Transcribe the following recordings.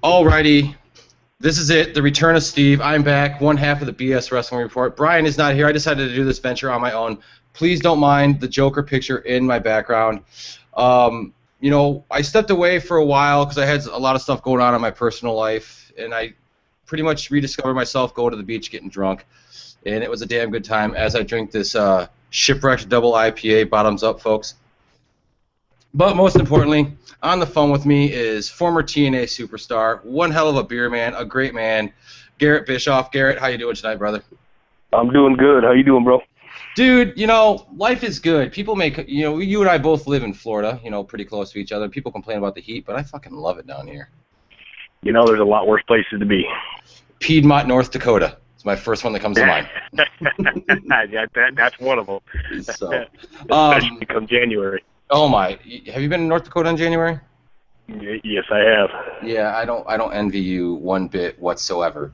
Alrighty, this is it, the return of Steve. I'm back, one half of the BS Wrestling Report. Brian is not here. I decided to do this venture on my own. Please don't mind the Joker picture in my background. You know, I stepped away for a while because I had a lot of stuff going on in my personal life, and I pretty much rediscovered myself going to the beach getting drunk, and it was a damn good time as I drink this Shipwrecked Double IPA. Bottoms up, folks. But most importantly, on the phone with me is former TNA Superstar, one hell of a beer man, a great man, Garret Bischoff. Garret, how you doing tonight, brother? I'm doing good. How you doing, bro? Dude, you know, life is good. People make, you know, you and I both live in Florida, you know, pretty close to each other. People complain about the heat, but I fucking love it down here. You know, there's a lot worse places to be. Piedmont, North Dakota. It's my first one that comes to mind. That's one of them. So, especially come January. Oh my! Have you been in North Dakota in January? Yes, I have. Yeah, I don't envy you one bit whatsoever.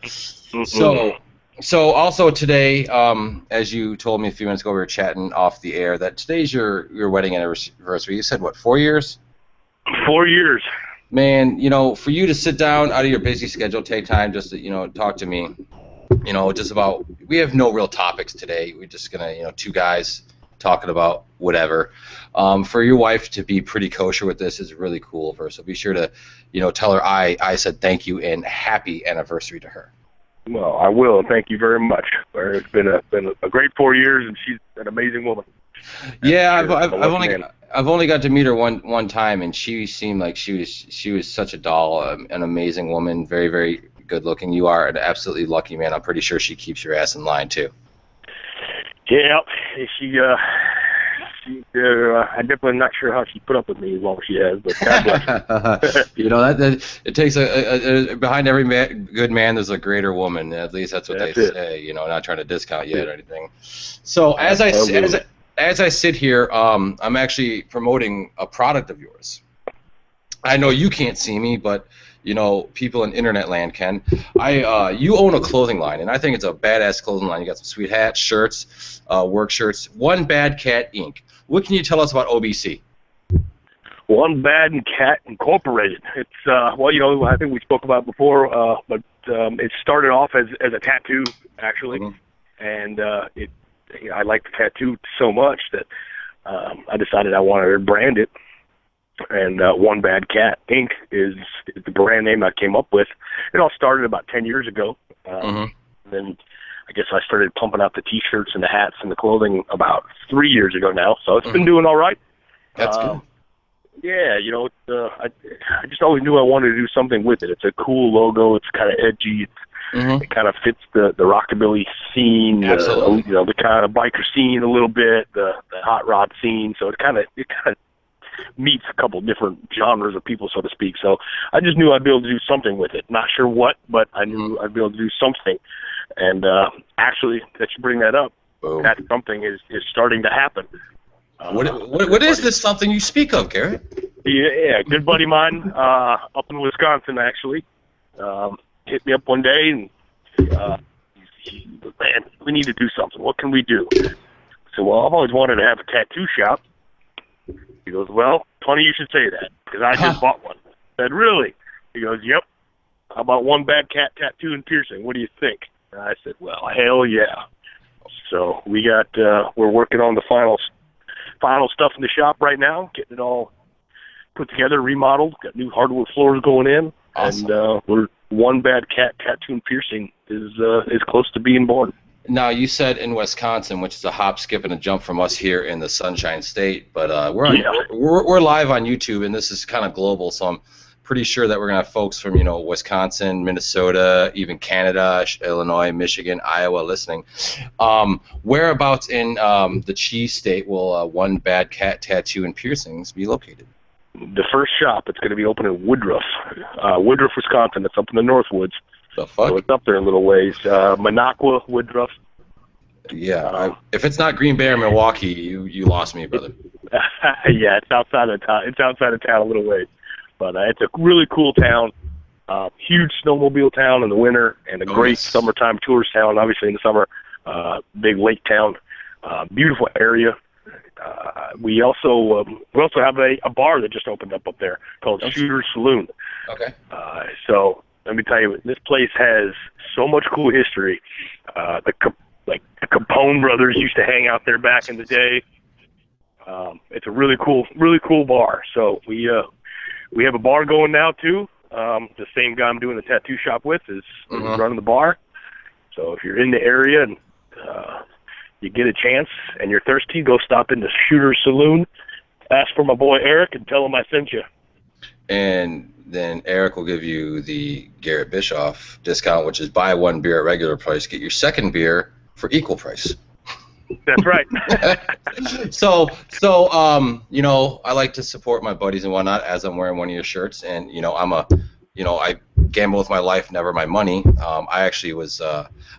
So also today, as you told me a few minutes ago, we were chatting off the air that today's your wedding anniversary. You said what, 4 years? 4 years. Man, you know, for you to sit down out of your busy schedule, take time just to, you know, talk to me, you know, just about, we have no real topics today. We're just gonna, you know, two guys talking about whatever. For your wife to be pretty kosher with this is really cool of her. So be sure to, you know, tell her I said thank you and happy anniversary to her. Well, I will. Thank you very much. It's been a great 4 years, and she's an amazing woman. Yeah, I've only got to meet her one time, and she seemed like she was such a doll, an amazing woman, very, very good looking. You are an absolutely lucky man. I'm pretty sure she keeps your ass in line too. Yeah, I'm definitely not sure how she put up with me as long as she has, but God bless her. You know, that it takes behind every good man there's a greater woman. At least that's what they say. You know, not trying to discount you or anything. So as I sit here, I'm actually promoting a product of yours. I know you can't see me, but you know, people in internet land can. You own a clothing line, and I think it's a badass clothing line. You got some sweet hats, shirts, work shirts. One Bad Cat Inc. What can you tell us about OBC? One Bad Cat Incorporated. It's well, you know, I think we spoke about it before, but it started off as a tattoo actually, and I liked the tattoo so much that I decided I wanted to brand it. And One Bad Cat Inc. is the brand name I came up with. It all started about 10 years ago. Then I guess I started pumping out the T-shirts and the hats and the clothing about 3 years ago now. So it's been doing all right. That's good. Yeah, you know, I just always knew I wanted to do something with it. It's a cool logo. It's kind of edgy. It kind of fits the rockabilly scene, you know, the kind of biker scene a little bit, the hot rod scene. So it kind of meets a couple different genres of people, so to speak. So I just knew I'd be able to do something with it. Not sure what, but I knew I'd be able to do something. And actually, that you bring that up, that something is starting to happen. What is this something you speak of, Garret? Yeah, good buddy of mine up in Wisconsin, actually, hit me up one day and man, we need to do something. What can we do? So, well, I've always wanted to have a tattoo shop. He goes, well, funny you should say that, because I just bought one. I said, really? He goes, yep. How about One Bad Cat Tattoo and Piercing? What do you think? And I said, well, hell yeah. So we got, we're working on the final stuff in the shop right now, getting it all put together, remodeled, got new hardwood floors going in, and we're One Bad Cat Tattoo and Piercing is close to being born. Now, you said in Wisconsin, which is a hop, skip, and a jump from us here in the Sunshine State, but we're live on YouTube, and this is kind of global, so I'm pretty sure that we're going to have folks from, you know, Wisconsin, Minnesota, even Canada, Illinois, Michigan, Iowa listening. Whereabouts in the Cheese State will One Bad Cat Tattoo and Piercings be located? The first shop, it's going to be open in Woodruff, Wisconsin. It's up in the Northwoods. The fuck? So it's up there a little ways. Minocqua, Woodruff. Yeah, if it's not Green Bay or Milwaukee, you lost me, brother. Yeah, it's outside of town. It's outside of town a little ways, but it's a really cool town. Huge snowmobile town in the winter, and a great summertime tourist town. Obviously in the summer, big lake town. Beautiful area. We also have a bar that just opened up there called Shooter Saloon. Okay. So let me tell you, this place has so much cool history. The Capone brothers used to hang out there back in the day. It's a really cool bar. So we have a bar going now too. The same guy I'm doing the tattoo shop with is running the bar. So if you're in the area and you get a chance and you're thirsty, go stop in the Shooter Saloon, ask for my boy Eric, and tell him I sent you. And then Eric will give you the Garret Bischoff discount, which is buy one beer at regular price, get your second beer for equal price. That's right. So I like to support my buddies and whatnot as I'm wearing one of your shirts, and I gamble with my life, never my money. I actually was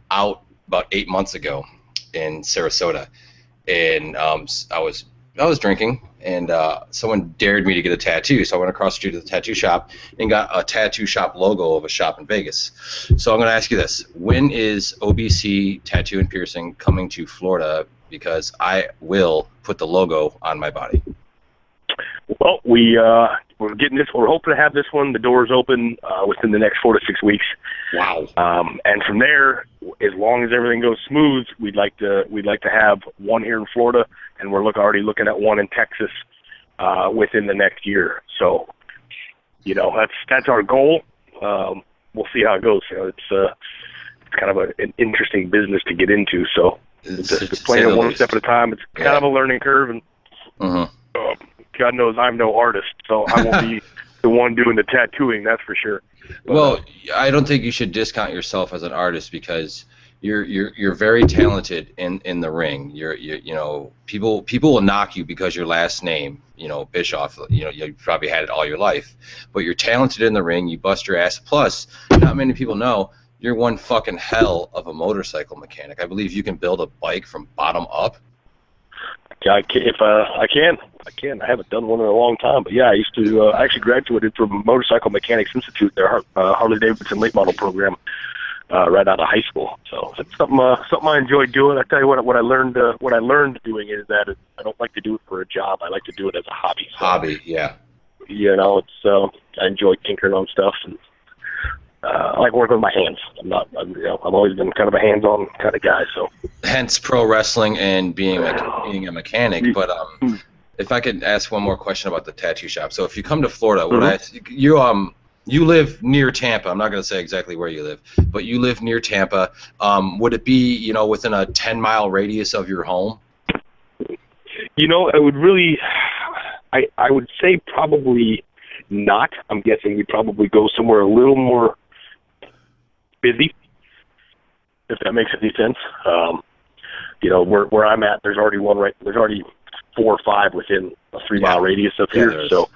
out about 8 months ago in Sarasota, and I was drinking, and someone dared me to get a tattoo, so I went across the street to the tattoo shop and got a tattoo shop logo of a shop in Vegas. So I'm going to ask you this: when is OBC Tattoo and Piercing coming to Florida? Because I will put the logo on my body. Well, we're getting this. We're hoping to have this one. The doors open within the next 4 to 6 weeks. Wow. And from there, as long as everything goes smooth, we'd like to have one here in Florida, and we're already looking at one in Texas within the next year. So, that's our goal. We'll see how it goes. It's kind of an interesting business to get into. So, it's playing it one step at a time. It's kind of a learning curve, and God knows I'm no artist, so I won't be the one doing the tattooing. That's for sure. But, well, I don't think you should discount yourself as an artist, because you're very talented in the ring. People will knock you because your last name, Bischoff. You probably had it all your life, but you're talented in the ring. You bust your ass. Plus, not many people know you're one fucking hell of a motorcycle mechanic. I believe you can build a bike from bottom up. I can. I haven't done one in a long time, but yeah, I used to. I actually graduated from Motorcycle Mechanics Institute, their Harley Davidson late model program, right out of high school. So it's something I enjoy doing. I tell you what I learned doing is that I don't like to do it for a job. I like to do it as a hobby. So, hobby, yeah. I enjoy tinkering on stuff, and I like working with my hands. I've always been kind of a hands-on kind of guy. So hence pro wrestling and being a mechanic. But if I could ask one more question about the tattoo shop. So if you come to Florida, you live near Tampa. I'm not going to say exactly where you live, but you live near Tampa. Would it be within a 10-mile radius of your home? It would really. I would say probably not. I'm guessing we'd probably go somewhere a little more busy, if that makes any sense. Where I'm at, there's already 4 or 5 within a 3-mile radius of here. So,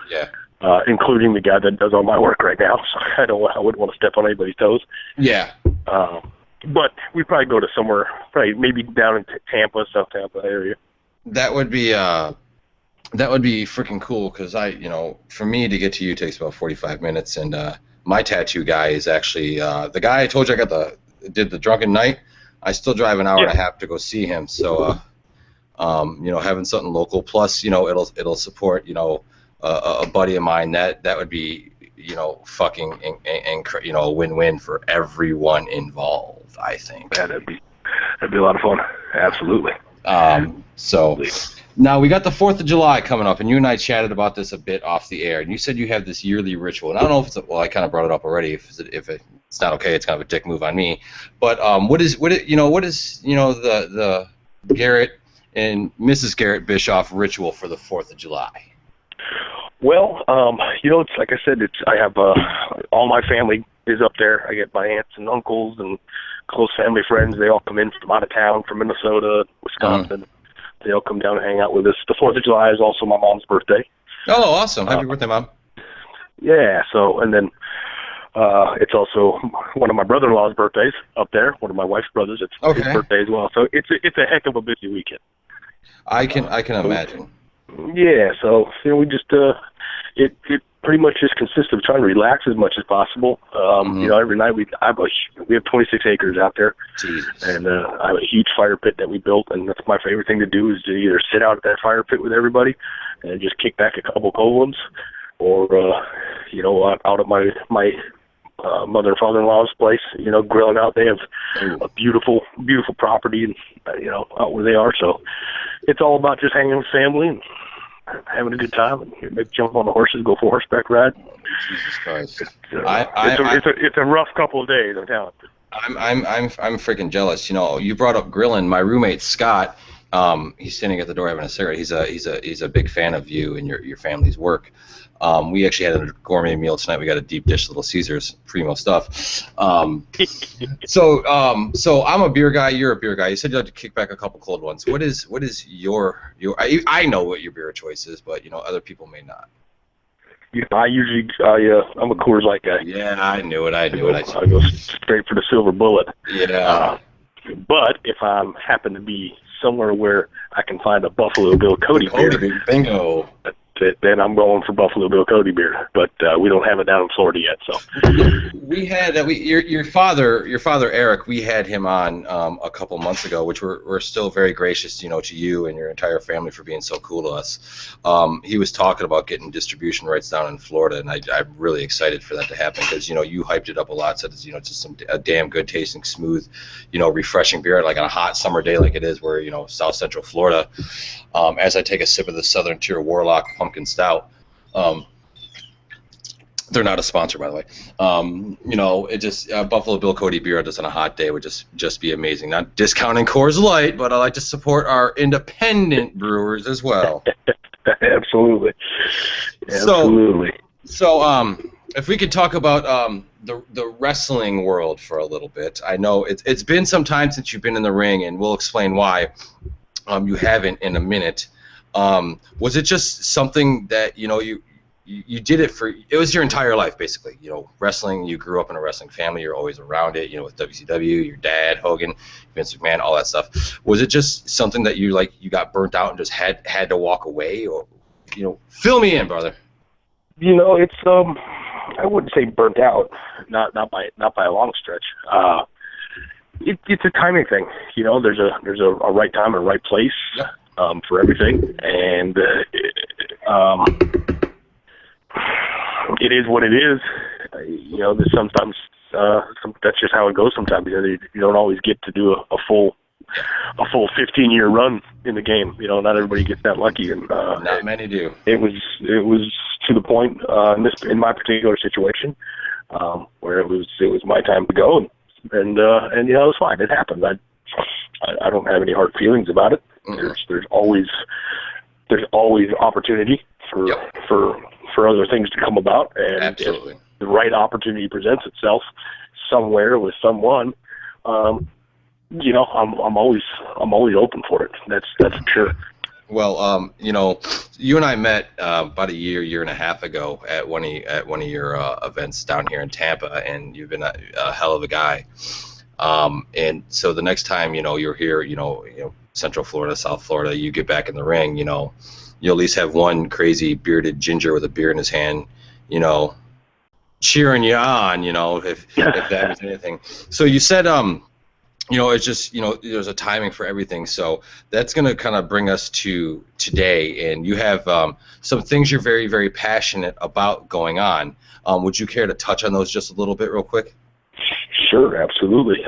including the guy that does all my work right now. So I wouldn't want to step on anybody's toes. Yeah. But we'd probably go to somewhere, maybe down in Tampa, South Tampa area. That would be freaking cool, because for me to get to you takes about 45 minutes, and my tattoo guy is actually the guy I told you did the Drunken Night. I still drive an hour and a half to go see him. So having something local, plus it'll support a buddy of mine, that would be fucking a win-win for everyone involved, I think. Yeah, that'd be a lot of fun. Absolutely. So now we got the 4th of July coming up, and you and I chatted about this a bit off the air, and you said you have this yearly ritual, and I don't know if I kind of brought it up already. If it's not okay, it's kind of a dick move on me. But what is the Garret and Mrs. Garret Bischoff ritual for the 4th of July? Well, it's like I said, I have all my family is up there. I get my aunts and uncles and close family friends. They all come in from out of town, from Minnesota, Wisconsin. They all come down and hang out with us. The 4th of July is also my mom's birthday. Oh, awesome. Happy birthday, Mom. Yeah, so, and then it's also one of my brother-in-law's birthdays up there, one of my wife's brothers. It's his birthday as well. So it's a heck of a busy weekend. I can imagine. Yeah, so we just pretty much just consists of trying to relax as much as possible. You know, every night we have 26 acres out there, Jesus. and I have a huge fire pit that we built, and that's my favorite thing to do is to either sit out at that fire pit with everybody and just kick back a couple cold ones, or you know, out at my mother and father-in-law's place, you know, grilling out. They have a beautiful property, and you know, out where they are. So it's all about just hanging with family and having a good time, and maybe jump on the horses, go for a horseback ride. Jesus Christ! It's a rough couple of days, I'm telling you. I'm freaking jealous. You know, you brought up grilling. My roommate Scott, he's standing at the door having a cigarette. He's a big fan of you and your family's work. We actually had a gourmet meal tonight. We got a deep dish Little Caesars, primo stuff. So I'm a beer guy. You're a beer guy. You said you like to kick back a couple cold ones. What is your? I know what your beer choice is, but you know other people may not. You know, I'm a Coors Light guy. Yeah, I knew it. I go straight for the silver bullet. Yeah. But if I happen to be somewhere where I can find a Buffalo Bill Cody beer, bingo. Then I'm going for Buffalo Bill Cody beer, but we don't have it down in Florida yet. So we had your father Eric. We had him on a couple months ago, which we're still very gracious, you know, to you and your entire family for being so cool to us. He was talking about getting distribution rights down in Florida, and I'm really excited for that to happen because you know you hyped it up a lot. Said it's, you know, it's just a damn good tasting, smooth, you know, refreshing beer like on a hot summer day like it is where, you know, South Central Florida. As I take a sip of the Southern Tier Warlock Pumpkin Stout. They're not a sponsor, by the way. You know, it just Buffalo Bill Cody beer just on a hot day would just be amazing. Not discounting Coors Light, but I like to support our independent brewers as well. Absolutely. So if we could talk about the wrestling world for a little bit. I know it's been some time since you've been in the ring, and we'll explain why you haven't in a minute. Was it just something that, you know, you did it was your entire life, basically, you know, wrestling, you grew up in a wrestling family, you're always around it, you know, with WCW, your dad, Hogan, Vince McMahon, all that stuff. Was it just something that you got burnt out and just had to walk away, or, you know, fill me in, brother? You know, it's, I wouldn't say burnt out, not by a long stretch. It's a timing thing, you know, there's a right time and a right place. Yep. For everything, and it is what it is. You know, there's sometimes that's just how it goes. Sometimes you don't always get to do a full 15-year run in the game. You know, not everybody gets that lucky, and not many do. It was to the point in my particular situation where it was my time to go, and you know, it was fine. It happened. I don't have any hard feelings about it. Mm-hmm. There's always opportunity for other things to come about, and absolutely, if the right opportunity presents itself somewhere with someone, you know, I'm always open for it. That's for sure. Well, you know, you and I met about a year and a half ago at one of your events down here in Tampa, and you've been a hell of a guy. And so the next time, you know, you're here, you know, Central Florida, South Florida, you get back in the ring, you know, you'll at least have one crazy bearded ginger with a beer in his hand, you know, cheering you on, you know, if that was anything. So you said, you know, it's just, you know, there's a timing for everything. So that's going to kind of bring us to today. And you have some things you're very, very passionate about going on. Would you care to touch on those just a little bit real quick? Sure, absolutely.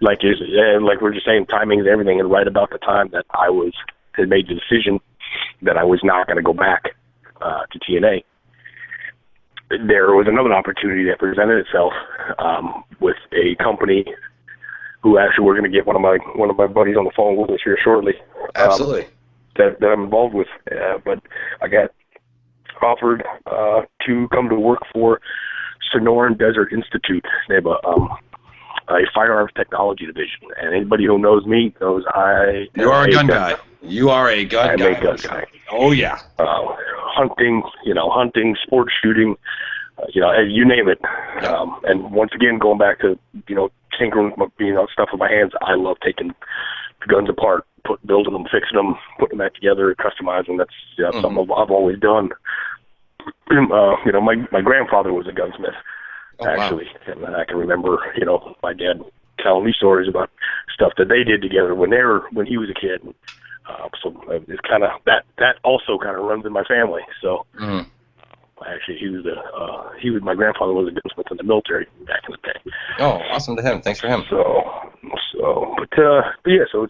Like we're just saying, timing is everything, and right about the time that I had made the decision that I was not going to go back to TNA, there was another opportunity that presented itself with a company who actually we're going to get one of my buddies on the phone with us here shortly. Absolutely. That I'm involved with, but I got offered to come to work for Sonoran Desert Institute. They have a firearms technology division, and anybody who knows me knows you are a gun guy. You are a gun guy. I'm a gun guy. Oh yeah. Hunting, sports shooting, you name it. Yeah. And once again, going back to tinkering, stuff with my hands. I love taking the guns apart, building them, fixing them, putting them back together, customizing. That's something I've always done. You know, my grandfather was a gunsmith, actually, wow. and I can remember, you know, my dad telling me stories about stuff that they did together when he was a kid. So it's kind of that also kind of runs in my family. So actually, my grandfather was a gunsmith in the military back in the day. Oh, awesome to him. Thanks for him. But yeah, so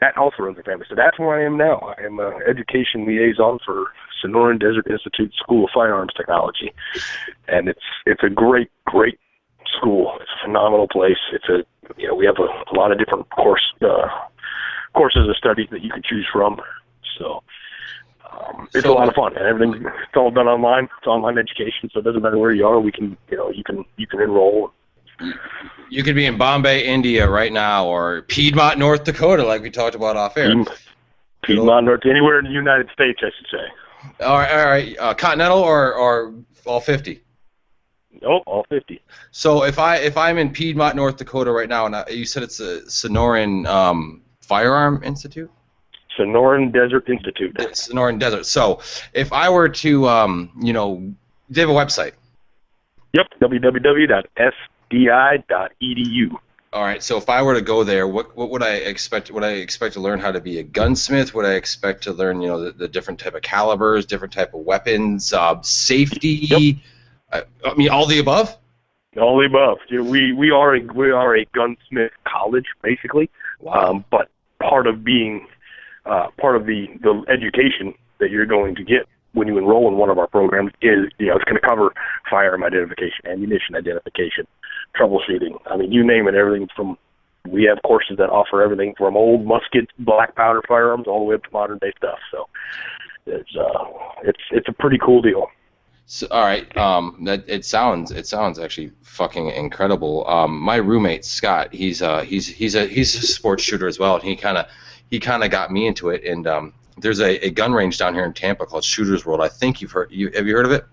that also runs in the family. So that's where I am now. I am an education liaison for Sonoran Desert Institute School of Firearms Technology, and it's a great school. It's a phenomenal place. We have a lot of different courses of study that you can choose from. So it's a lot of fun, and everything. It's all done online. It's online education, so it doesn't matter where you are. You can enroll. You could be in Bombay, India right now, or Piedmont, North Dakota, like we talked about off air. Piedmont, North, anywhere in the United States, I should say. All right. Continental or all 50? Nope, all 50. So if I'm in Piedmont, North Dakota right now, and you said it's a Sonoran Firearm Institute? Sonoran Desert Institute. It's Sonoran Desert. So if I were to, they have a website. Yep, www.sdi.edu. All right. So if I were to go there, what would I expect? Would I expect to learn how to be a gunsmith? Would I expect to learn, the different type of calibers, different type of weapons, safety? Yep. I mean, all the above. All the above. We are a gunsmith college, basically. Wow. But part of the education that you're going to get when you enroll in one of our programs is, it's going to cover firearm identification, ammunition identification, troubleshooting. I mean, you name it, everything from, we have courses that offer everything from old muskets, black powder firearms, all the way up to modern day stuff. So it's a pretty cool deal. So, all right, it sounds actually fucking incredible. My roommate Scott, he's a sports shooter as well, and he kind of got me into it. And there's a gun range down here in Tampa called Shooters World. I think have you heard of it?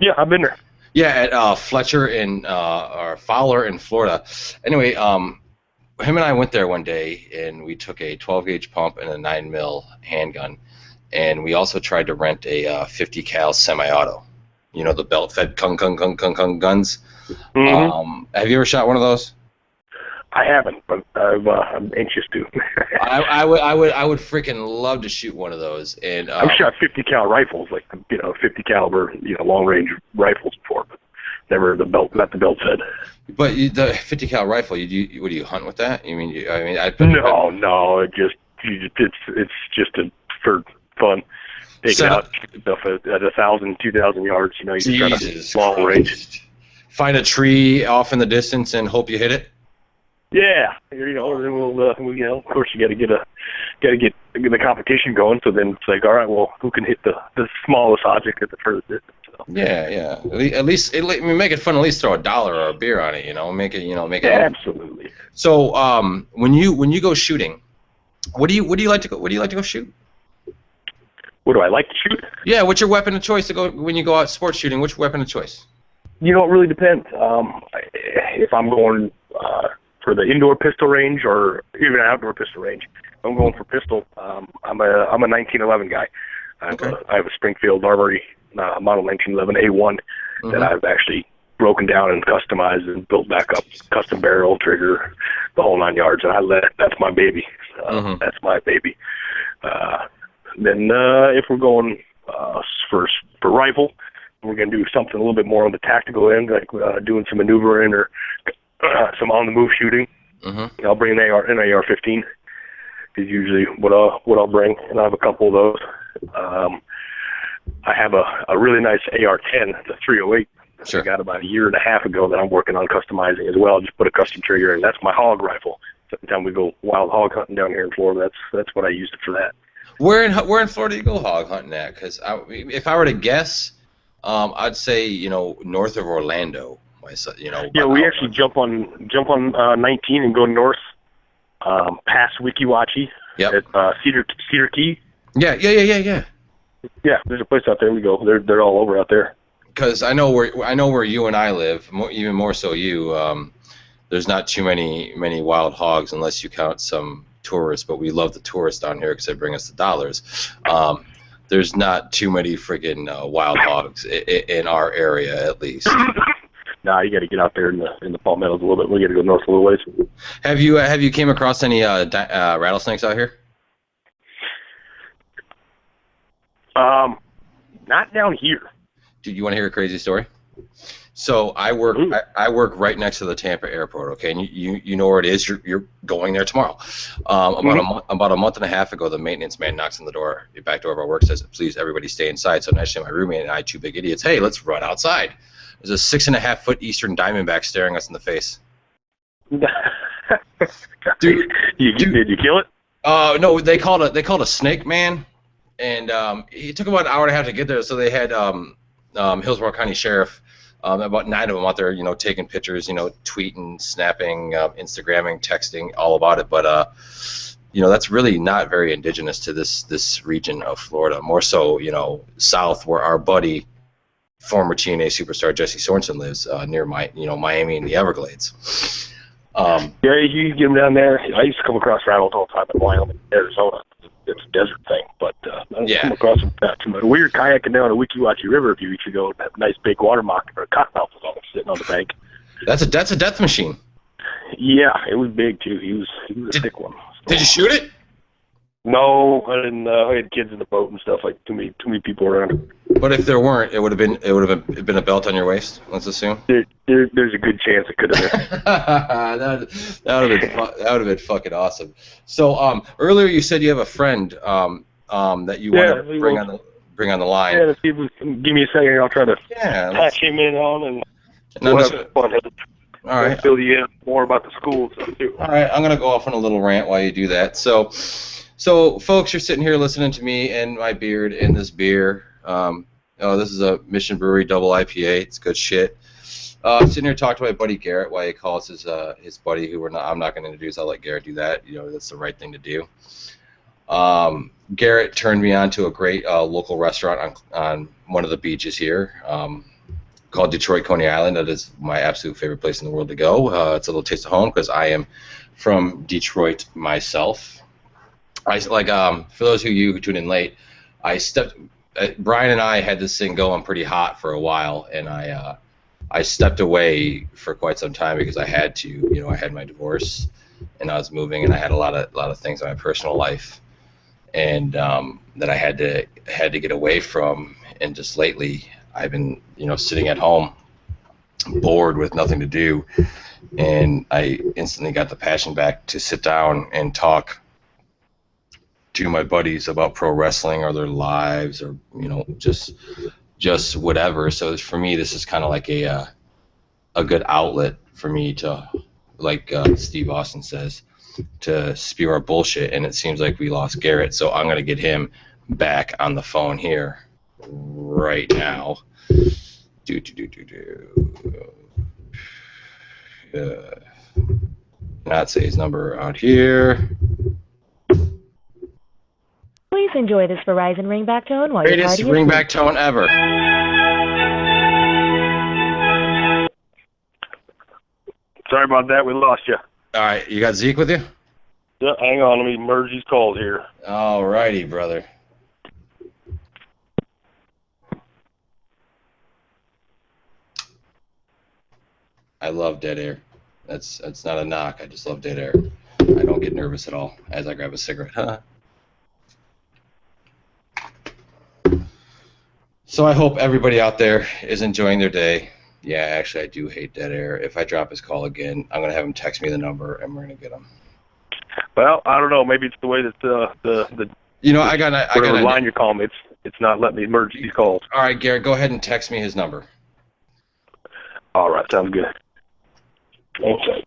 Yeah, I've been there. Yeah, at Fletcher or Fowler in Florida. Anyway, him and I went there one day, and we took a 12-gauge pump and a 9mm handgun, and we also tried to rent a 50 cal semi-auto. The belt-fed kung guns. Mm-hmm. Have you ever shot one of those? I haven't, but I'm anxious to. I would freaking love to shoot one of those. And I've shot 50 cal rifles, 50 caliber, long range rifles before, but never not the belt fed. But the 50 cal rifle, what do you hunt with that? No, it's just for fun. Take it out, shoot stuff at 1,000, 2,000 yards. You try to long range. Find a tree off in the distance and hope you hit it. Yeah, then we'll of course you got to get the competition going. So then it's like, all right, well, who can hit the smallest object at the furthest distance? So. Yeah. At least make it fun. At least throw $1 or a beer on it. Make it. Yeah, absolutely. So when you go shooting, what do you like to go shoot? What do I like to shoot? Yeah, what's your weapon of choice to go when you go out sports shooting? Which weapon of choice? It really depends. If I'm going for the indoor pistol range or even an outdoor pistol range, if I'm going for pistol. I'm a 1911 guy. I have a Springfield Armory model 1911 A1 that I've actually broken down and customized and built back up, custom barrel, trigger, the whole 9 yards. And that's my baby. That's my baby. Then if we're going for rifle, we're going to do something a little bit more on the tactical end, like doing some maneuvering or some on-the-move shooting. I'll bring an AR-15 is usually what I'll bring, and I have a couple of those. I have a really nice AR-10, it's a 308. Sure. I got about a year and a half ago that I'm working on customizing as well. Just put a custom trigger in. That's my hog rifle. Every time we go wild hog hunting down here in Florida, that's what I used it for that. Where in Florida do you go hog hunting at? Because if I were to guess, I'd say north of Orlando. Yeah, we actually jump on 19 and go north, past Weeki Wachee. Yep. At Cedar Key. Yeah. Yeah, there's a place out there we go. They're all over out there. Because I know where you and I live. Even more so you. There's not too many wild hogs unless you count some tourists, but we love the tourists down here because they bring us the dollars. there's not too many friggin' wild hogs in our area, at least. Nah, you got to get out there in the palmettos a little bit. We got to go north a little ways. Have you came across any rattlesnakes out here? Not down here. Dude, you want to hear a crazy story? So I work right next to the Tampa airport. Okay, and you know where it is. You're going there tomorrow. About a month and a half ago, the maintenance man knocks on the door, the back door of our work, says, "Please, everybody, stay inside." So naturally, my roommate and I, two big idiots, hey, let's run outside. There's a 6.5-foot eastern diamondback staring us in the face. Dude, did you kill it? No, they called a snake man, and it took about an hour and a half to get there. So they had Hillsborough County Sheriff, about 9 of them out there, taking pictures, tweeting, snapping, Instagramming, texting, all about it. But that's really not very indigenous to this region of Florida. More so, south where our buddy, former TNA Superstar Jesse Sorensen lives, near Miami and the Everglades. Yeah, you get them down there. I used to come across rattles all the time in Wyoming, Arizona. It's a desert thing, but I don't come across them too much. We were kayaking down the Weeki Wachee River a few weeks ago. And a nice big water mock or a cottonmouth was on sitting on the bank. That's a death machine. Yeah, it was big too. He was a thick one. So. Did you shoot it? No, I didn't. I had kids in the boat and stuff. Like too many people around. But if there weren't, it would have been a belt on your waist. Let's assume. There's a good chance it could have been. that would have been fucking awesome. So earlier you said you have a friend that you want to bring on the line. Yeah, if you give me a second, I'll try to patch him in on and we'll have fun. All right. Fill you in more about the school stuff too. All right, I'm gonna go off on a little rant while you do that. So folks, you're sitting here listening to me and my beard and this beer. This is a Mission Brewery double IPA. It's good shit. I'm sitting here talking to my buddy Garrett while he calls his buddy, who I'm not going to introduce. I'll let Garrett do that. That's the right thing to do. Garrett turned me on to a great local restaurant on one of the beaches here called Detroit Coney Island. That is my absolute favorite place in the world to go. It's a little taste of home because I am from Detroit myself. For those of you who tuned in late, Brian and I had this thing going pretty hot for a while, and I stepped away for quite some time because I had to. I had my divorce, and I was moving, and I had a lot of things in my personal life, and that I had to get away from. And just lately, I've been sitting at home, bored with nothing to do, and I instantly got the passion back to sit down and talk to my buddies about pro wrestling or their lives or just whatever. So for me, this is kind of like a good outlet for me to, like Steve Austin says, to spew our bullshit. And it seems like we lost Garrett, so I'm gonna get him back on the phone here right now. Not say his number out here. Please enjoy this Verizon ringback tone while you're Greatest ringback tone ever. Sorry about that. We lost you. All right, you got Zeke with you? Yeah, hang on. Let me merge these calls here. All righty, brother. I love dead air. That's not a knock. I just love dead air. I don't get nervous at all as I grab a cigarette. So I hope everybody out there is enjoying their day. Yeah, actually, I do hate dead air. If I drop his call again, I'm going to have him text me the number, and we're going to get him. Well, I don't know. Maybe it's the way that the I got a line you're calling. It's not letting me merge these calls. All right, Garrett, go ahead and text me his number. All right, sounds good. Okay.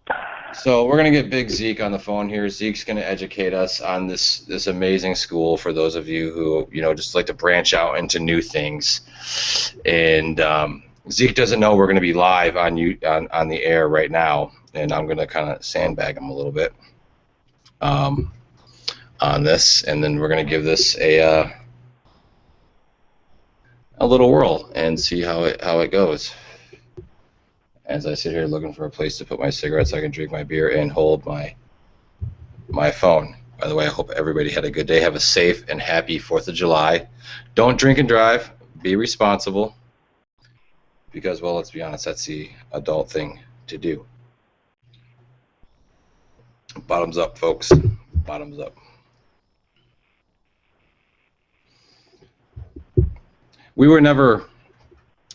So we're going to get Big Zeke on the phone here. Zeke's going to educate us on this amazing school for those of you who, just like to branch out into new things. And Zeke doesn't know we're going to be live on the air right now, and I'm going to kind of sandbag him a little bit on this, and then we're going to give this a little whirl and see how it goes. As I sit here looking for a place to put my cigarettes, I can drink my beer and hold my phone. By the way, I hope everybody had a good day. Have a safe and happy 4th of July. Don't drink and drive. Be responsible. Because, well, let's be honest, that's the adult thing to do. Bottoms up, folks. Bottoms up. We were never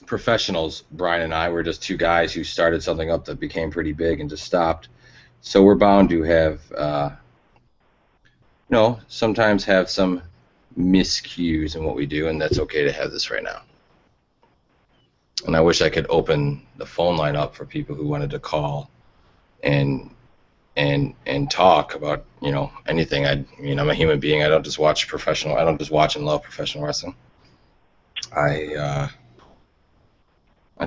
professionals, Brian and I. We're just two guys who started something up that became pretty big and just stopped. So we're bound to have, sometimes have some miscues in what we do, and that's okay to have this right now. And I wish I could open the phone line up for people who wanted to call and talk about, anything. I'm a human being. I don't just watch and love professional wrestling. I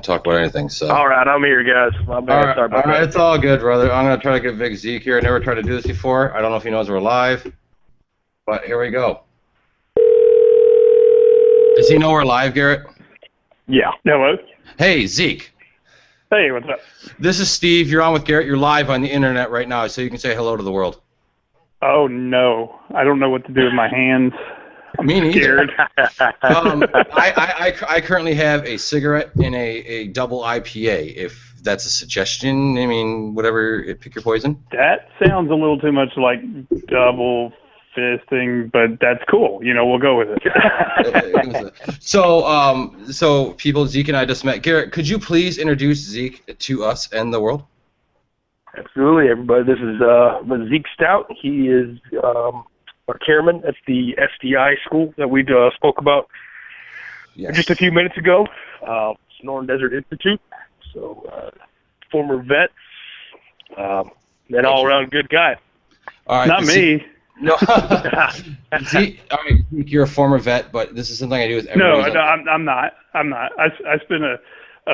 talk about anything. So. All right, I'm here, guys. My bad. All right, it's all good, brother. I'm gonna try to get Vic Zeke here. I never tried to do this before. I don't know if he knows we're live, but here we go. Does he know we're live, Garrett? Yeah. Hello. Hey, Zeke. Hey, what's up? This is Steve. You're on with Garrett. You're live on the internet right now, so you can say hello to the world. Oh no, I don't know what to do with my hands. Me neither. Scared. I currently have a cigarette and a double IPA. If that's a suggestion, I mean, whatever. Pick your poison. That sounds a little too much like double fisting, but that's cool. We'll go with it. So people, Zeke and I just met. Garrett, could you please introduce Zeke to us and the world? Absolutely, everybody. This is Zeke Stout. He is our chairman at the SDI school that we spoke about just a few minutes ago, Sonoran Desert Institute. So, former vet, and all-around good guy. All right, not me. No. Zeke, all right, you're a former vet, but this is something I do with everybody. No, I'm not. I spent a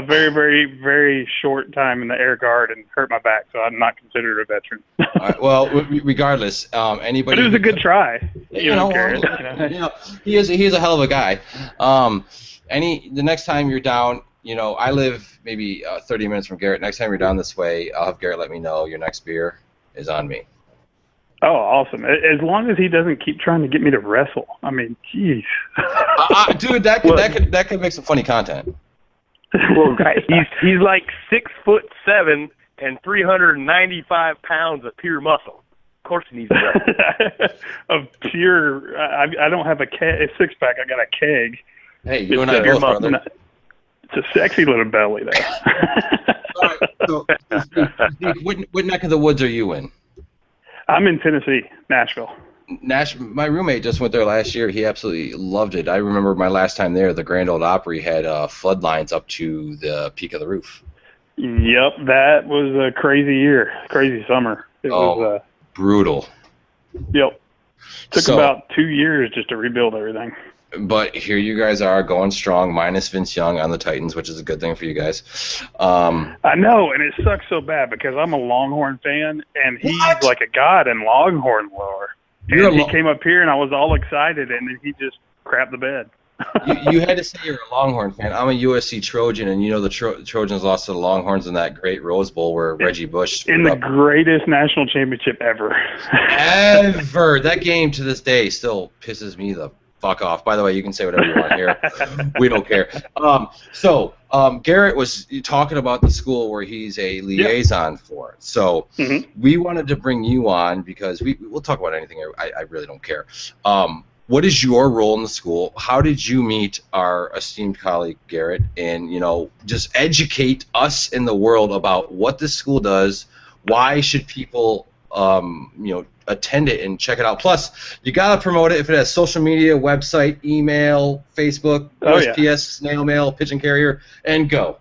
very, very, very short time in the Air Guard and hurt my back, so I'm not considered a veteran. All right, well, regardless, anybody. But it was a good try. He is a hell of a guy. The next time you're down, I live maybe 30 minutes from Garrett. Next time you're down this way, I'll have Garrett let me know. Your next beer is on me. Oh, awesome! As long as he doesn't keep trying to get me to wrestle. I mean, jeez. Dude, that could make some funny content. Well, he's like 6'7" and 395 pounds of pure muscle. Of course he needs that. Of pure, I don't have a six-pack. I got a keg. Hey, you and I both, brother. It's a sexy little belly there. All right, so, what neck of the woods are you in? I'm in Tennessee, Nashville. My roommate just went there last year. He absolutely loved it. I remember my last time there, the Grand Ole Opry had flood lines up to the peak of the roof. Yep, that was a crazy year, crazy summer. It was brutal. Yep. Took about 2 years just to rebuild everything. But here you guys are going strong, minus Vince Young on the Titans, which is a good thing for you guys. I know, and it sucks so bad because I'm a Longhorn fan, and he's like a god in Longhorn lore. And he came up here, and I was all excited, and then he just crapped the bed. you had to say you're a Longhorn fan. I'm a USC Trojan, and the Trojans lost to the Longhorns in that great Rose Bowl where Reggie Bush in the greatest national championship ever. Ever. That game to this day still pisses me the fuck off. By the way, you can say whatever you want here. We don't care. Garrett was talking about the school where he's a liaison for. So we wanted to bring you on because we'll talk about anything. I really don't care. What is your role in the school? How did you meet our esteemed colleague Garrett? And just educate us in the world about what this school does. Why should people attend it and check it out? Plus, you gotta promote it if it has social media, website, email, Facebook, USPS, snail mail, pigeon carrier, and go.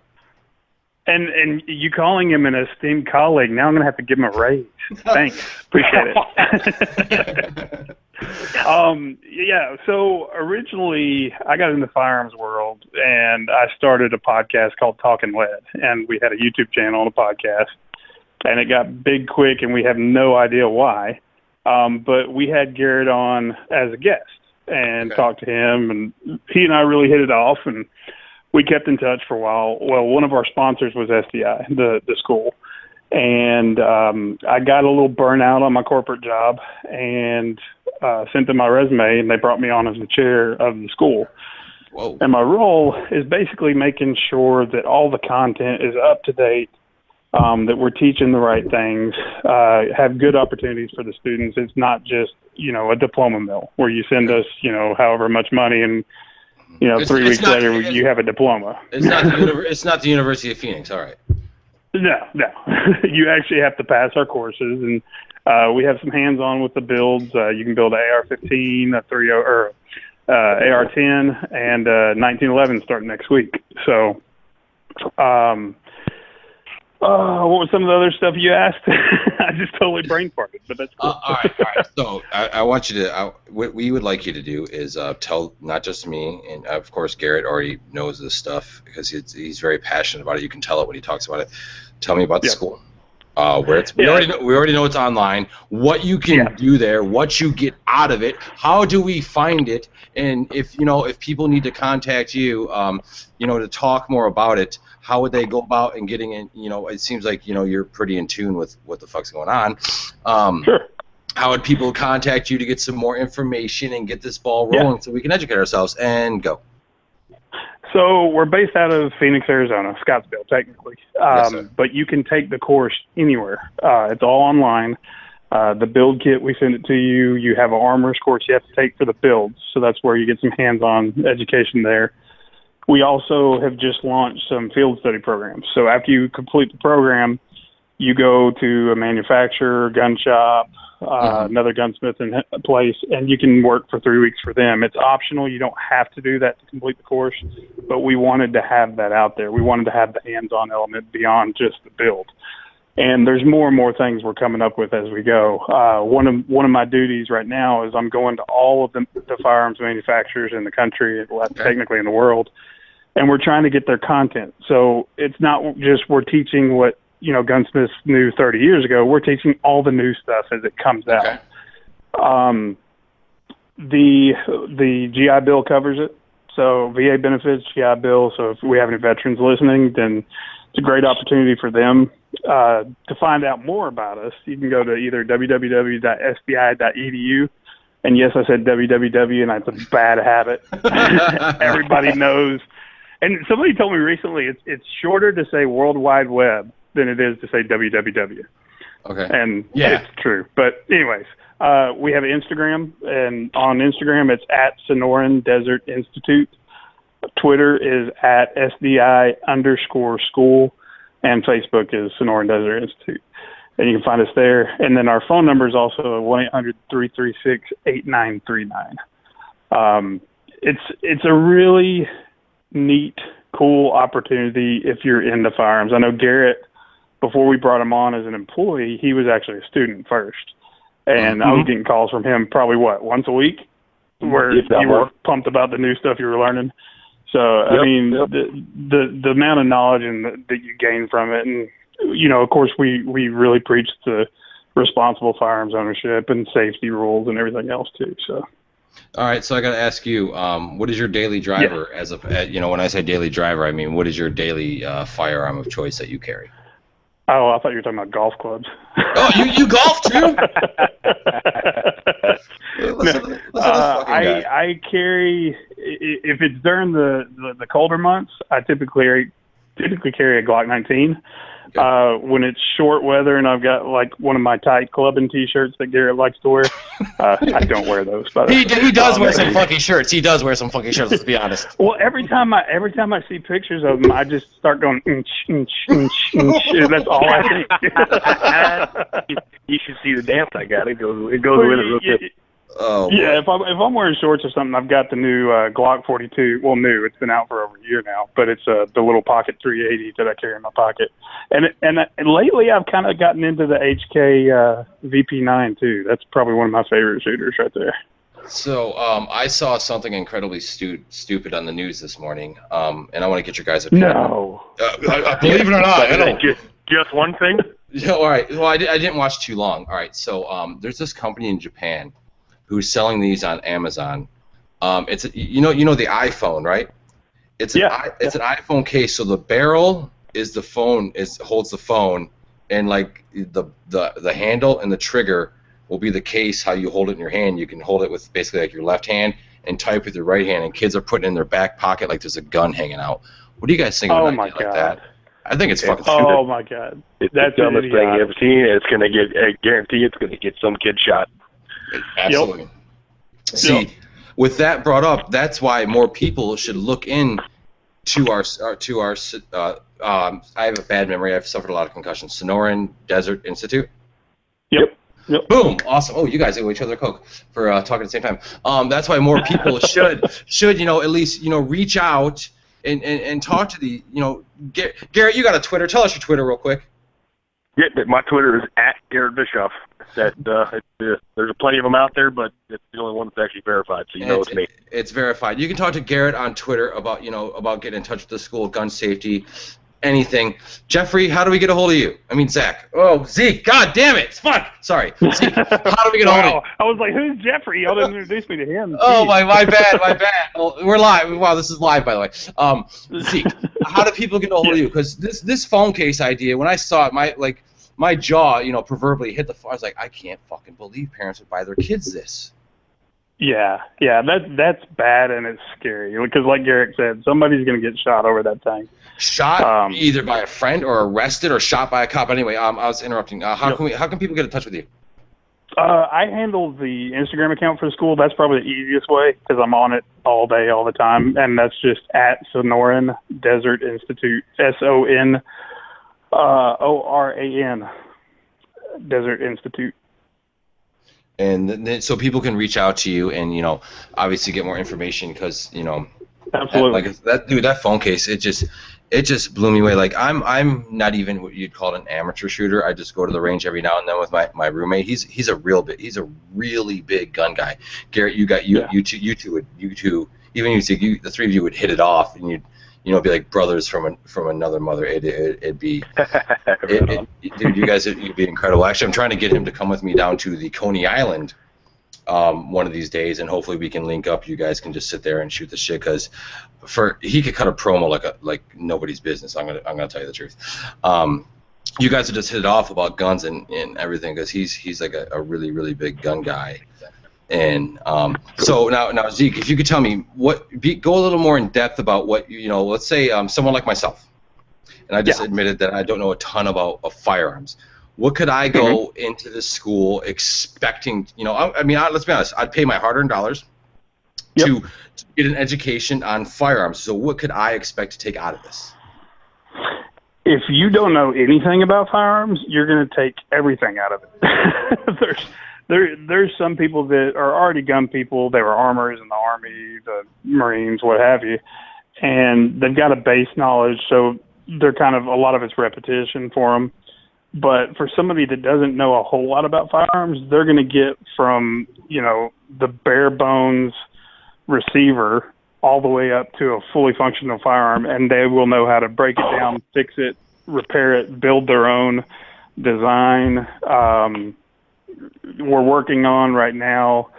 And you calling him an esteemed colleague, now I'm going to have to give him a raise. Thanks. Appreciate it. So originally I got in the firearms world, and I started a podcast called Talking Lead, and we had a YouTube channel and a podcast, and it got big quick, and we have no idea why. But we had Garrett on as a guest and talked to him, and he and I really hit it off, and we kept in touch for a while. Well, one of our sponsors was SDI, the school, And I got a little burnout on my corporate job and sent them my resume, and they brought me on as the chair of the school. Whoa. And my role is basically making sure that all the content is up to date, that we're teaching the right things, have good opportunities for the students. It's not just, a diploma mill where you send us, however much money and, 3 weeks later you have a diploma. It's not the University of Phoenix, all right. No. You actually have to pass our courses, and we have some hands-on with the builds. You can build an AR-15, a 30, or AR-10, and 1911 starting next week. So, what was some of the other stuff you asked? I just totally brain farted, but that's cool. All right. So I want you to. What we would like you to do is tell not just me, and of course Garrett already knows this stuff because he's very passionate about it. You can tell it when he talks about it. Tell me about the school. Where it's we already know it's online. What you can do there, what you get out of it. How do we find it? And if people need to contact you, to talk more about it, how would they go about and getting in? It seems like you're pretty in tune with what the fuck's going on. Sure. How would people contact you to get some more information and get this ball rolling so we can educate ourselves and go? So we're based out of Phoenix, Arizona, Scottsdale, technically. Yes, but you can take the course anywhere. It's all online. The build kit, we send it to you. You have an armorer's course you have to take for the builds, so that's where you get some hands-on education there. We also have just launched some field study programs. So after you complete the program, you go to a manufacturer, gun shop, another gunsmith in a place, and you can work for 3 weeks for them. It's optional. You don't have to do that to complete the course, but we wanted to have that out there. We wanted to have the hands-on element beyond just the build. And there's more and more things we're coming up with as we go. One of my duties right now is I'm going to all of the firearms manufacturers in the country, technically in the world, and we're trying to get their content. So it's not just we're teaching what gunsmiths knew 30 years ago. We're teaching all the new stuff as it comes out. The GI Bill covers it. So VA benefits, GI Bill. So if we have any veterans listening, then it's a great opportunity for them. To find out more about us, you can go to either www.sbi.edu. And yes, I said www, and that's a bad habit. Everybody knows. And somebody told me recently it's shorter to say World Wide Web than it is to say www. Okay. And it's true. But anyways, we have Instagram, and on Instagram it's at Sonoran Desert Institute. Twitter is at SDI_school, and Facebook is Sonoran Desert Institute. And you can find us there. And then our phone number is also 1-800-336-8939. It's a really neat, cool opportunity if you're into firearms. I know Garrett, before we brought him on as an employee, he was actually a student first. And I was getting calls from him probably, once a week? Where you were pumped about the new stuff you were learning. So, the amount of knowledge that you gain from it. And, of course, we really preach the responsible firearms ownership and safety rules and everything else, too. So. All right, so I got to ask you, what is your daily driver? When I say daily driver, I mean what is your daily firearm of choice that you carry? Oh, I thought you were talking about golf clubs. Oh, you golf too? I carry, if it's during the colder months, I typically carry a Glock 19. When it's short weather and I've got like one of my tight clubbing T-shirts that Garrett likes to wear, I don't wear those. But he does wear some funky shirts. He does wear some funky shirts. Let's be honest. Well, every time I see pictures of them, I just start going inch. That's all I think. You should see the dance I got. It goes with it real good. Oh, yeah, if I'm wearing shorts or something, I've got the new Glock 42. Well, new. It's been out for over a year now, but it's the little pocket 380 that I carry in my pocket. And lately, I've kind of gotten into the HK VP9 too. That's probably one of my favorite shooters right there. So I saw something incredibly stupid on the news this morning, and I want to get your guys' opinion. No. Believe it or not, I know. Just one thing. Yeah, all right. Well, I didn't watch too long. All right. So there's this company in Japan who's selling these on Amazon. It's the iPhone, right? It's an iPhone case. So the barrel is the phone, holds the phone, and like the handle and the trigger will be the case how you hold it in your hand. You can hold it with basically like your left hand and type with your right hand, and kids are putting it in their back pocket like there's a gun hanging out. What do you guys think of an idea like that? I think it's fucking stupid. Oh my God. It's That's the dumbest thing you ever seen, and it's gonna get, I guarantee it's gonna get some kid shot. Absolutely. Yep. See, with that brought up, that's why more people should look in to our I have a bad memory. I've suffered a lot of concussions. Sonoran Desert Institute. Yep. Boom. Awesome. Oh, you guys owe each other a Coke for talking at the same time. That's why more people should at least reach out and talk to the Garrett. You got a Twitter? Tell us your Twitter real quick. Yeah, my Twitter is @Garret Bischoff. There's plenty of them out there, but it's the only one that's actually verified, so it's me. It's verified. You can talk to Garrett on Twitter about getting in touch with the school, gun safety, anything. Jeffrey, how do we get a hold of you? I mean, Zach. Oh, Zeke. God damn it. Fuck. Sorry. Zeke, how do we get a hold of you? I was like, who's Jeffrey? Y'all didn't introduce me to him. Oh, my bad. Well, we're live. Wow, this is live, by the way. Zeke, how do people get a hold of you? Because this phone case idea, when I saw it, my jaw, proverbially hit the floor. I was like, I can't fucking believe parents would buy their kids this. Yeah, that's bad, and it's scary because, like Garrett said, somebody's gonna get shot over that thing. Shot either by a friend or arrested or shot by a cop. Anyway, I was interrupting. How can people get in touch with you? I handle the Instagram account for the school. That's probably the easiest way because I'm on it all day, all the time, and that's just @Sonoran Desert Institute. SONORAN Desert Institute. And then, so people can reach out to you and obviously get more information because absolutely that phone case it just blew me away. Like I'm not even what you'd call an amateur shooter. I just go to the range every now and then with my roommate. He's a really big gun guy. Garrett, you two even the three of you would hit it off and you'd be like brothers from another mother. It'd be dude, you guys, you'd be incredible. Actually, I'm trying to get him to come with me down to the Coney Island one of these days, and hopefully we can link up. You guys can just sit there and shoot the shit because he could cut a promo like nobody's business. I'm gonna tell you the truth. You guys have just hit it off about guns and everything because he's like a really, really big gun guy. And so now Zeke, if you could tell me go a little more in depth about what let's say someone like myself, and I just admitted that I don't know a ton about firearms. What could I go into this school expecting? Let's be honest. I'd pay my hard-earned dollars to get an education on firearms. So what could I expect to take out of this? If you don't know anything about firearms, you're going to take everything out of it. There's some people that are already gun people. They were armors in the Army, the Marines, what have you, and they've got a base knowledge. So they're kind of a lot of it's repetition for them. But for somebody that doesn't know a whole lot about firearms, they're going to get from the bare bones receiver all the way up to a fully functional firearm, and they will know how to break it down, fix it, repair it, build their own design. We're working on right now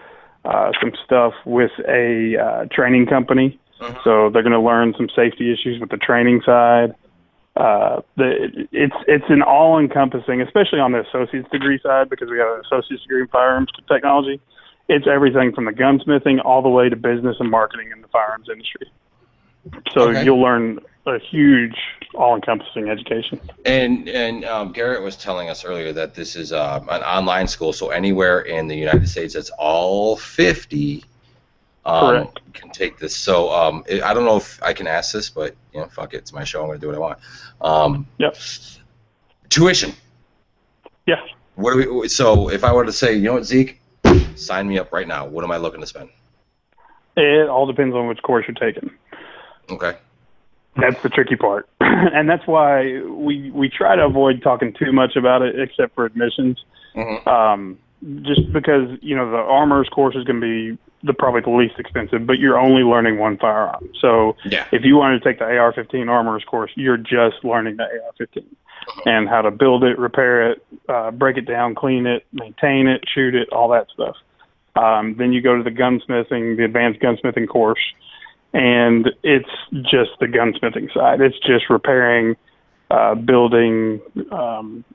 some stuff with a training company. So they're going to learn some safety issues with the training side. It's an all-encompassing, especially on the associate's degree side, because we have an associate's degree in firearms technology. It's everything from the gunsmithing all the way to business and marketing in the firearms industry. So you'll learn a huge all-encompassing education. And Garrett was telling us earlier that this is an online school, so anywhere in the United States, that's all 50 can take this. So I don't know if I can ask this, but fuck it, it's my show. I'm going to do what I want. Tuition. Yeah. So if I were to say, Zeke, sign me up right now. What am I looking to spend? It all depends on which course you're taking. Okay. That's the tricky part. And that's why we try to avoid talking too much about it except for admissions. Just because, the armor's course is going to be probably the least expensive, but you're only learning one firearm. So if you wanted to take the AR-15 armor's course, you're just learning the AR-15 and how to build it, repair it, break it down, clean it, maintain it, shoot it, all that stuff. Then you go to the gunsmithing, the advanced gunsmithing course, and it's just the gunsmithing side. It's just repairing building,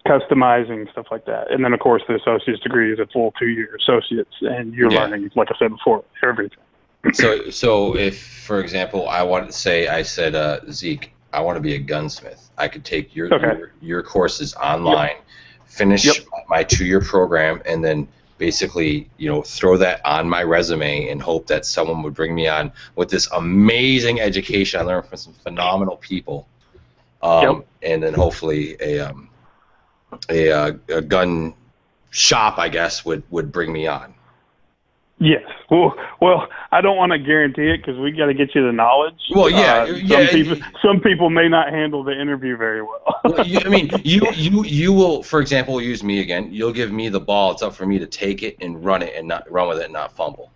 customizing, stuff like that. And then, of course, the associate's degree is a full 2-year associate's, and you're learning, like I said before, everything. So if, for example, I said, Zeke, I want to be a gunsmith. I could take your courses online, finish my 2-year program, and then basically, throw that on my resume and hope that someone would bring me on with this amazing education I learned from some phenomenal people, and then hopefully a gun shop, I guess, would bring me on. Yes. Well, I don't want to guarantee it because we got to get you the knowledge. Well, Some people may not handle the interview very well. You will, for example, use me again. You'll give me the ball. It's up for me to take it and run it and not run with it and not fumble.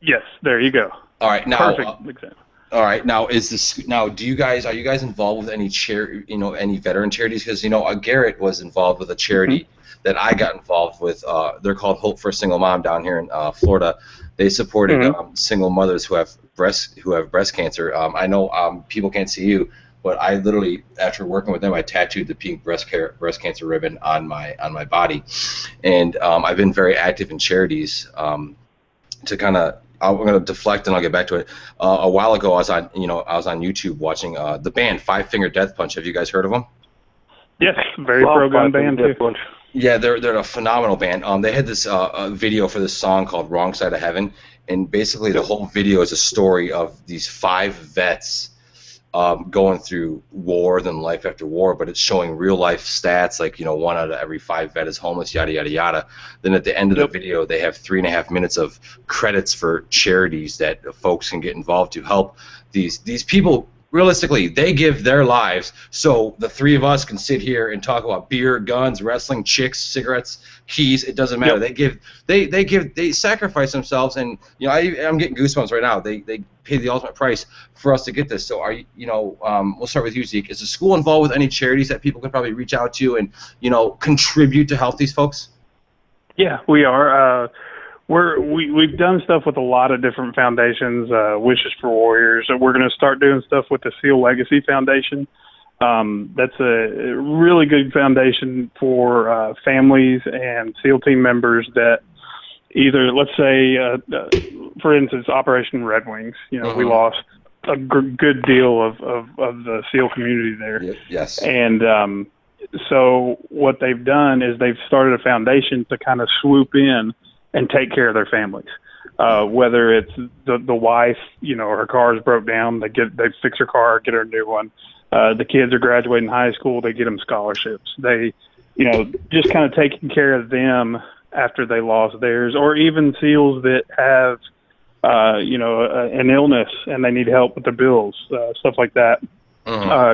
Yes. There you go. All right. Now. Perfect example. All right. Now, are you guys involved with any veteran charities? Because Garrett was involved with a charity that I got involved with. They're called Hope for a Single Mom down here in Florida. They supported single mothers who have breast cancer. I know people can't see you, but I literally, after working with them, I tattooed the pink breast cancer ribbon on my body, and I've been very active in charities to kind of. I'm going to deflect and I'll get back to it. A while ago, I was on YouTube watching the band Five Finger Death Punch. Have you guys heard of them? Yes, very pro-gun band too. Yeah, they're a phenomenal band. They had this video for this song called "Wrong Side of Heaven," and basically the whole video is a story of these 5 vets going through war, then life after war, but it's showing real life stats like 1 out of every 5 vet is homeless, yada yada yada. Then at the end of the video, they have 3.5 minutes of credits for charities that folks can get involved to help these people. Realistically, they give their lives so the 3 of us can sit here and talk about beer, guns, wrestling, chicks, cigarettes, keys. It doesn't matter. They sacrifice themselves, and I'm getting goosebumps right now. They pay the ultimate price for us to get this. So we'll start with you, Zeke. Is the school involved with any charities that people could probably reach out to and contribute to help these folks? Yeah, we are. We've done stuff with a lot of different foundations, Wishes for Warriors. We're going to start doing stuff with the SEAL Legacy Foundation. That's a really good foundation for families and SEAL team members that either, let's say, for instance, Operation Red Wings. We lost a good deal of the SEAL community there. Yes. And so what they've done is they've started a foundation to kind of swoop in and take care of their families. Whether it's the wife, her car is broke down, they fix her car, get her a new one. The kids are graduating high school, they get them scholarships. They, just kind of taking care of them after they lost theirs, or even SEALs that have, an illness and they need help with their bills, stuff like that.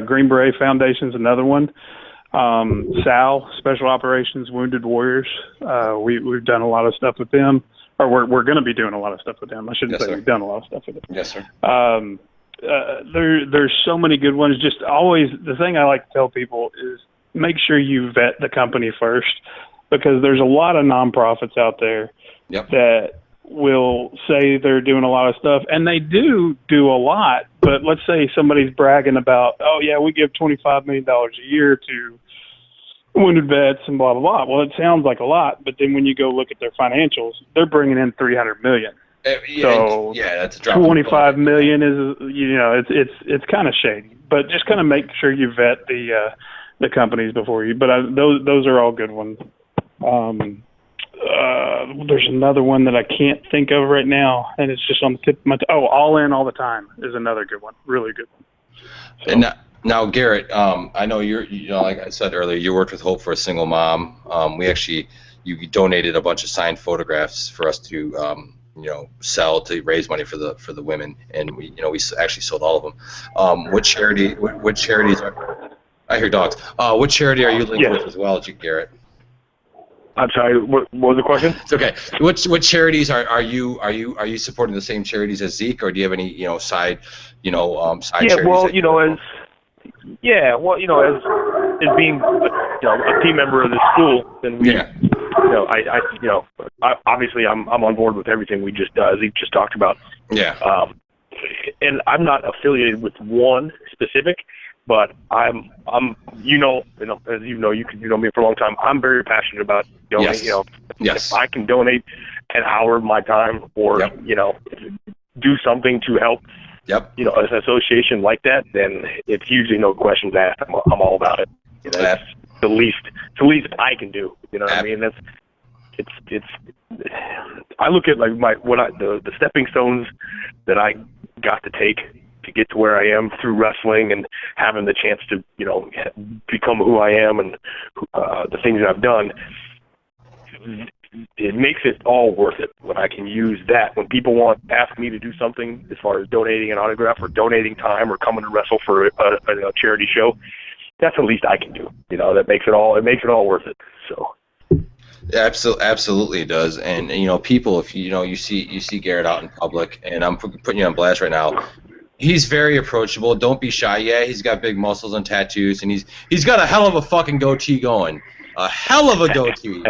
Green Beret Foundation's another one. SAL, Special Operations Wounded Warriors. We've done a lot of stuff with them, or we're going to be doing a lot of stuff with them. I shouldn't say we've done a lot of stuff with them. Yes, sir. There's so many good ones. Just always, the thing I like to tell people is make sure you vet the company first, because there's a lot of nonprofits out there that will say they're doing a lot of stuff, and they do a lot. But let's say somebody's bragging about, oh yeah, we give $25 million a year to wounded vets and blah blah blah. Well, it sounds like a lot, but then when you go look at their financials, they're bringing in $300 million. So that's a drop. $25 million is, it's kind of shady. But just kind of make sure you vet the companies before you. But those are all good ones. There's another one that I can't think of right now, and it's just on the tip of my All In All the Time is another good one, really good one. So. And now, Garrett, I know you're, like I said earlier, you worked with Hope for a Single Mom. You donated a bunch of signed photographs for us to, sell to raise money for the women, and we actually sold all of them. What charities I hear dogs. What charity are you linked with as well, Garrett? I'm sorry. What was the question? It's okay. What charities are you supporting? The same charities as Zeke, or do you have any side charities? Well, as being a team member of the school, then we obviously I'm on board with everything Zeke just talked about. Yeah. And I'm not affiliated with one specific, But I'm you know, as you know me for a long time. I'm very passionate about donating. Yes. Yes. If I can donate an hour of my time, or do something to help, an association like that, then it's usually no questions asked. I'm all about it. That's the least I can do. You know what I mean? It's. I look at the stepping stones that I got to take to get to where I am through wrestling and having the chance to become who I am and the things that I've done. It makes it all worth it when I can use that. When people ask me to do something as far as donating an autograph or donating time or coming to wrestle for a charity show, that's the least I can do. That makes it all worth it. So. Yeah, absolutely it does. And people, if you see Garret out in public, and I'm putting you on blast right now. He's very approachable. Don't be shy. Yeah, he's got big muscles and tattoos, and he's got a hell of a fucking goatee going. A hell of a goatee.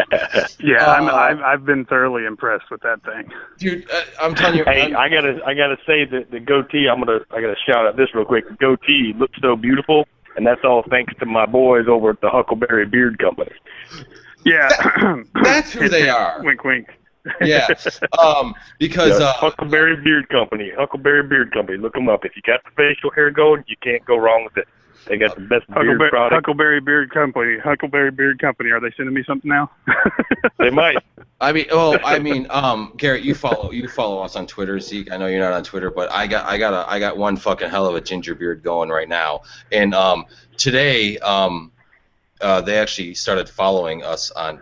Yeah, I've been thoroughly impressed with that thing, dude. I'm telling you. Hey, I gotta say that the goatee. I gotta shout out this real quick. The goatee looks so beautiful, and that's all thanks to my boys over at the Huckleberry Beard Company. Yeah, that's who they are. Wink, wink. Yeah, because Huckleberry Beard Company. Look them up. If you got the facial hair going, you can't go wrong with it. They got the best beard product. Huckleberry Beard Company. Are they sending me something now? They might. Garret, you follow us on Twitter, Zeke. I know you're not on Twitter, but I got one fucking hell of a ginger beard going right now. And today, they actually started following us on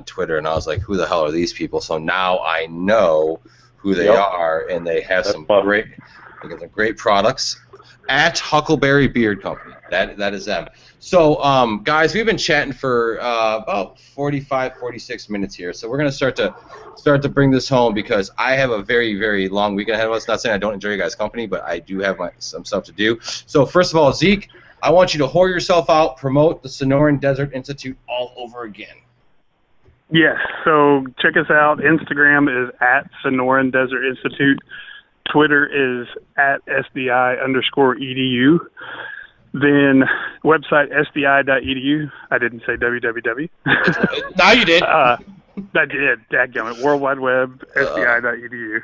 Twitter, and I was like, who the hell are these people? So now I know who they are, and they have some great products at Huckleberry Beard Company. That is them. So, guys, we've been chatting for about 46 minutes here. So we're gonna start to bring this home because I have a very, very long weekend ahead of us. Not saying I don't enjoy you guys' company, but I do have some stuff to do. So first of all, Zeke, I want you to whore yourself out, promote the Sonoran Desert Institute all over again. Yes, so check us out. Instagram is at Sonoran Desert Institute. Twitter is at SDI_EDU. Then website SDI.edu. I didn't say www. Now you did. I did. Dadgummit. World Wide Web, SDI.edu.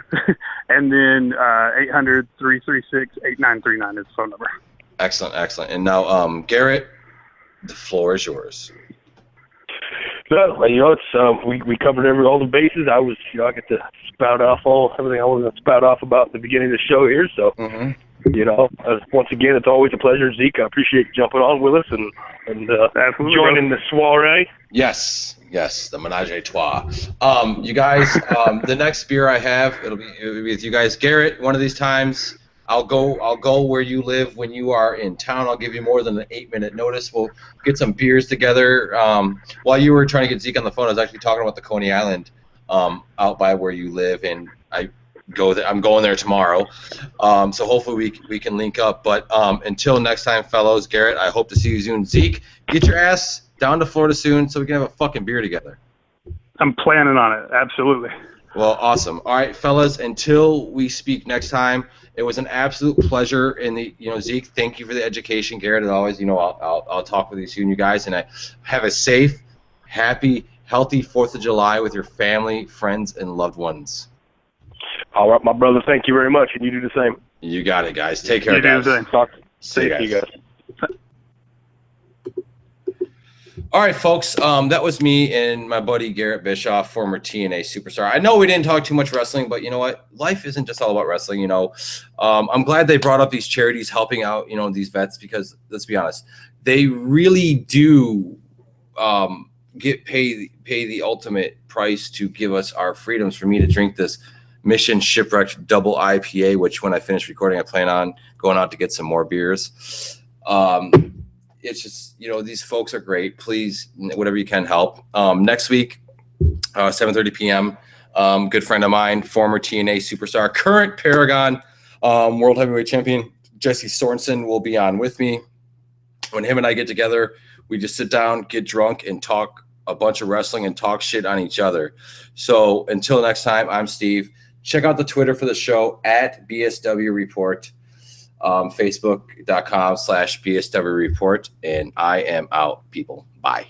And then 800-336-8939 is the phone number. Excellent. And now, Garret, the floor is yours. No, it's we covered all the bases. I get to spout off everything I wanted to spout off about at the beginning of the show here. So, once again, it's always a pleasure, Zeke. I appreciate you jumping on with us and joining the soiree. Yes, the menage a trois. You guys, the next beer I have, it'll be with you guys. Garret, one of these times, I'll go where you live when you are in town. I'll give you more than an 8-minute notice. We'll get some beers together. While you were trying to get Zeke on the phone, I was actually talking about the Coney Island out by where you live, and I'm going there tomorrow. So hopefully we can link up. But until next time, fellows, Garret, I hope to see you soon. Zeke, get your ass down to Florida soon so we can have a fucking beer together. I'm planning on it. Absolutely. Well, awesome. All right, fellas, until we speak next time, it was an absolute pleasure. And Zeke, thank you for the education. Garret, as always, I'll talk with you soon, you guys. And I have a safe, happy, healthy 4th of July with your family, friends, and loved ones. All right, my brother. Thank you very much, and you do the same. You got it, guys. Take care, guys. See you guys. All right, folks, that was me and my buddy Garret Bischoff, former TNA Superstar. I know we didn't talk too much wrestling, but you know what? Life isn't just all about wrestling, I'm glad they brought up these charities helping out, these vets because, let's be honest, they really do pay the ultimate price to give us our freedoms. For me to drink this Mission Shipwrecked Double IPA, which when I finish recording, I plan on going out to get some more beers. It's just, these folks are great. Please, whatever you can, help. Next week, 7:30 p.m., good friend of mine, former TNA Superstar, current Paragon World Heavyweight Champion, Jesse Sorensen will be on with me. When him and I get together, we just sit down, get drunk, and talk a bunch of wrestling and talk shit on each other. So until next time, I'm Steve. Check out the Twitter for the show, at BSW Report. Facebook.com/BSW Report. And I am out, people. Bye.